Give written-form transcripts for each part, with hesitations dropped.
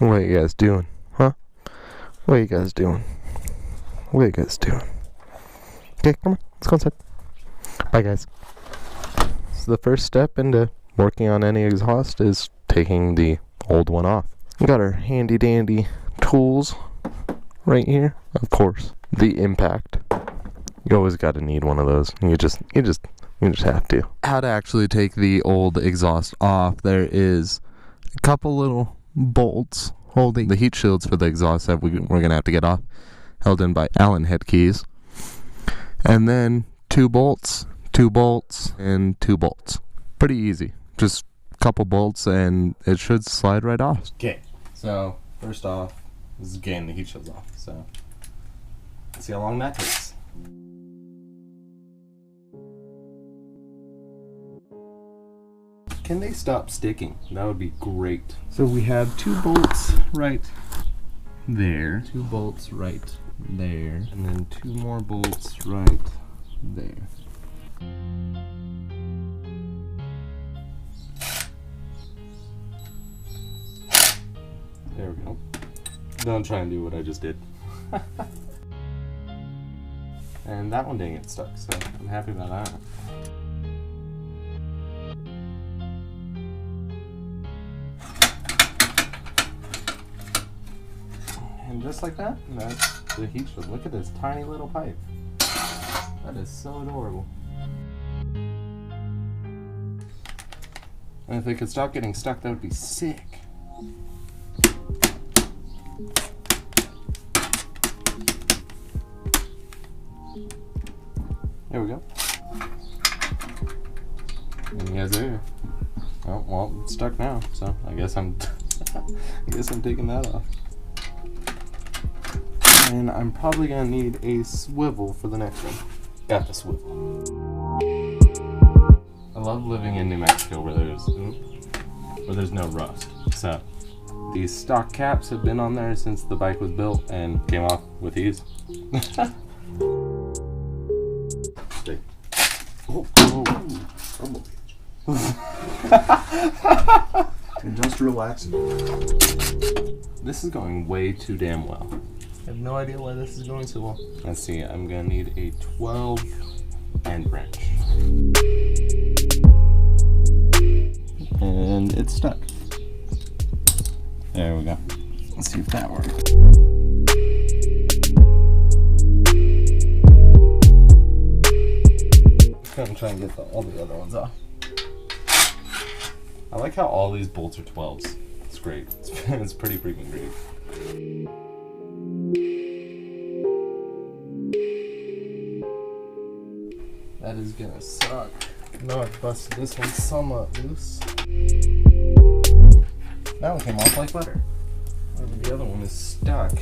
What are you guys doing? Huh? What are you guys doing? What are you guys doing? Okay, come on. Let's go inside. Bye, guys. So the first step into working on any exhaust is taking the old one off. We got our handy dandy tools right here. Of course, the impact. You always got to need one of those. You just have to. How to actually take the old exhaust off? There is a couple little bolts holding the heat shields for the exhaust that we're gonna have to get off, held in by Allen head keys, and then two bolts, and two bolts. Pretty easy. Just a couple bolts and it should slide right off. Okay, so first off, this is getting the heat shields off. So let's see how long that takes. Can they stop sticking? That would be great. So we have two bolts right there. Two bolts right there. And then two more bolts right there. There we go. Don't try and do what I just did. And that one didn't get stuck, so I'm happy about that. And just like that, that's the heat shield. Look at this tiny little pipe. That is so adorable. And if they could stop getting stuck, that would be sick. There we go. And you guys there. Oh, well, it's stuck now, so I guess I'm taking that off. And I'm probably gonna need a swivel for the next one. Got the swivel. I love living in New Mexico where there's no rust. So these stock caps have been on there since the bike was built and came off with ease. Industrial accident. This is going way too damn well. I have no idea why this is going so well. Let's see, I'm gonna need a 12 end wrench. And it's stuck. There we go. Let's see if that works. Gonna try and get all the other ones off. I like how all these bolts are 12s. It's great. It's pretty freaking great. That is gonna suck. No, I busted this one somewhat loose. That one came off like butter. The other one is stuck.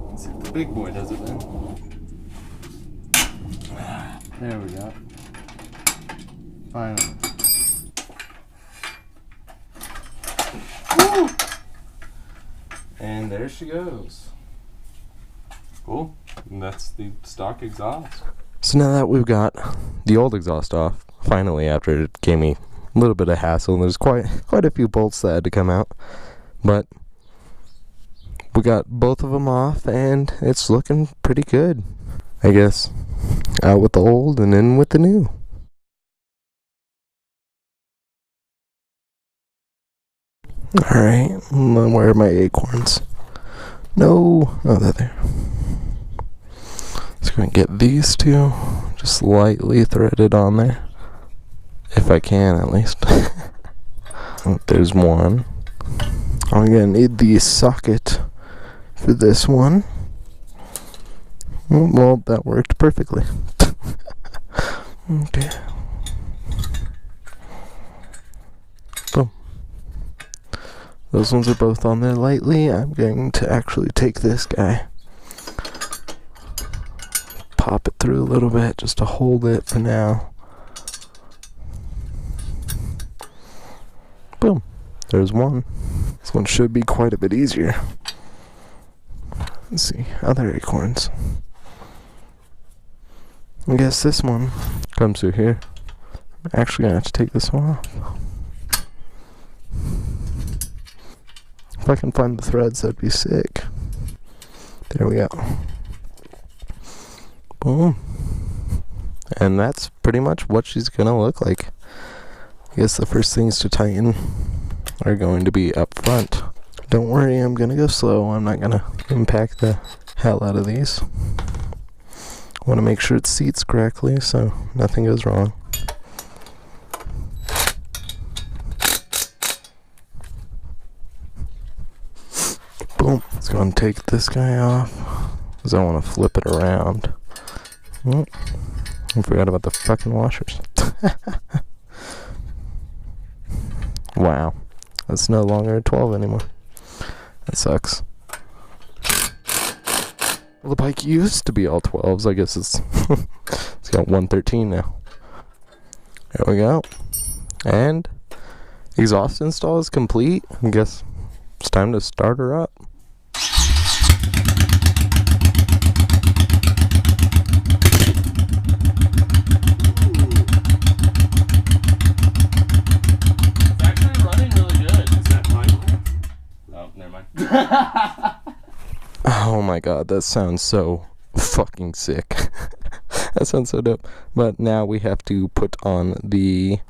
Let's see if the big boy does it then. There we go. Finally. Woo! And there she goes. Cool. And that's the stock exhaust. So now that we've got the old exhaust off, finally, after it gave me a little bit of hassle, there's quite a few bolts that had to come out, but we got both of them off and it's looking pretty good. I guess out with the old and in with the new. Alright, where are my acorns? No! Oh, they're there. Just gonna get these two just lightly threaded on there. If I can, at least. There's one. I'm gonna need the socket for this one. Well, that worked perfectly. Okay. Boom. Those ones are both on there lightly. I'm going to actually take this guy, pop it through a little bit just to hold it for now. Boom. There's one. This one should be quite a bit easier. Let's see. Other acorns. I guess this one comes through here. I'm actually going to have to take this one off. If I can find the threads, that'd be sick. There we go. Boom. And that's pretty much what she's gonna look like. I guess the first things to tighten are going to be up front. Don't worry, I'm gonna go slow. I'm not gonna impact the hell out of these. Want to make sure it seats correctly so nothing goes wrong. Boom. Let's go and take this guy off because I want to flip it around. Oh, I forgot about the fucking washers. Wow. That's no longer a 12 anymore. That sucks. Well, the bike used to be all 12s. I guess it's it's got 113 now. There we go. And exhaust install is complete. I guess it's time to start her up. It's actually running really good. Is that mine? Oh, never mind. Oh my god, that sounds so fucking sick. That sounds so dope. But now we have to put on the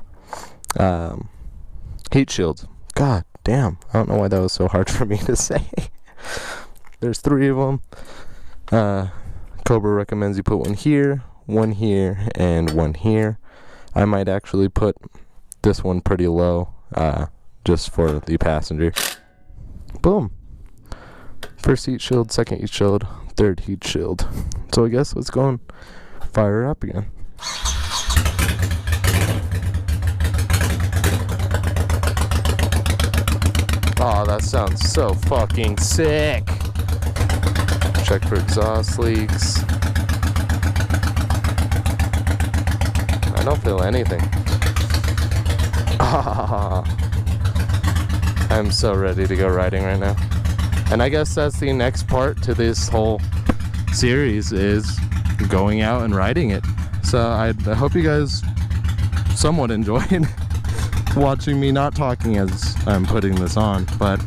heat shields. God damn, I don't know why that was so hard for me to say. There's 3 of them. Cobra recommends you put one here, and one here. I might actually put this one pretty low, just for the passenger. Boom. First heat shield, second heat shield, third heat shield. So I guess let's go and fire her up again. Oh, that sounds so fucking sick. Check for exhaust leaks. I don't feel anything. I'm so ready to go riding right now. And I guess that's the next part to this whole series, is going out and riding it. So I hope you guys somewhat enjoyed watching me not talking as I'm putting this on. But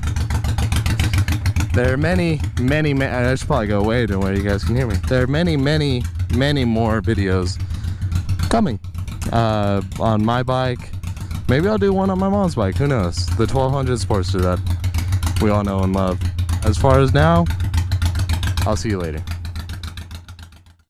there are many, I should probably go away to where you guys can hear me. There are many more videos coming on my bike. Maybe I'll do one on my mom's bike, who knows? The 1200 Sportster that we all know and love. As far as now, I'll see you later.